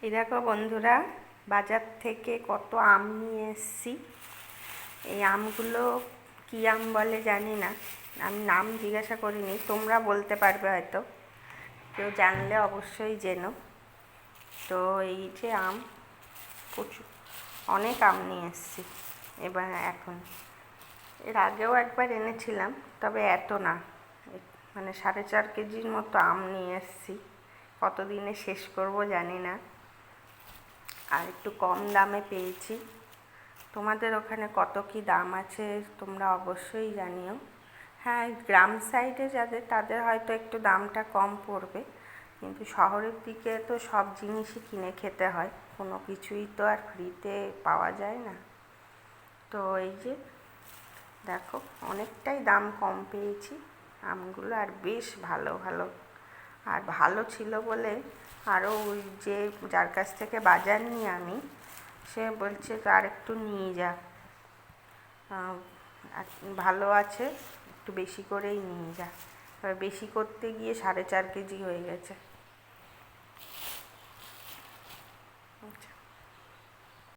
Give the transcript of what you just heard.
এই দেখো বন্ধুরা, বাজার থেকে কত আম নিয়ে এসেছি। এই আমগুলো কী আম বলে জানি না, আমি নাম জিজ্ঞাসা করিনি, তোমরা বলতে পারবে হয়তো, কেউ জানলে অবশ্যই জেনো। তো এই যে আম, প্রচুর অনেক আম নিয়ে এসেছি এবার। এখন এর আগেও একবার এনেছিলাম, তবে এত না, মানে 4.5 কেজির মতো আম নিয়ে এসেছি। কতদিনে শেষ করব জানি না, আর একটু কম দামে পেয়েছি। তোমাদের ওখানে কত কি দাম আছে তোমরা অবশ্যই জানিও। হ্যাঁ, গ্রাম সাইডে যাদের, তাদের হয়তো একটু দামটা কম পড়বে, কিন্তু শহরের দিকে তো সব জিনিসই কিনে খেতে হয়, কোনো কিছুই তো আর ফ্রিতে পাওয়া যায় না। তো এই যে দেখো, অনেকটাই দাম কম পেয়েছি আমগুলো, আর বেশ ভালো ভালো, আর ভালো ছিল বলে আরও ওই যে যার কাছ থেকে বাজার নিই আমি, সে বলছে আর একটু নিয়ে যা, ভালো আছে, একটু বেশি করেই নিয়ে যা। এবার বেশি করতে গিয়ে 4.5 কেজি হয়ে গেছে।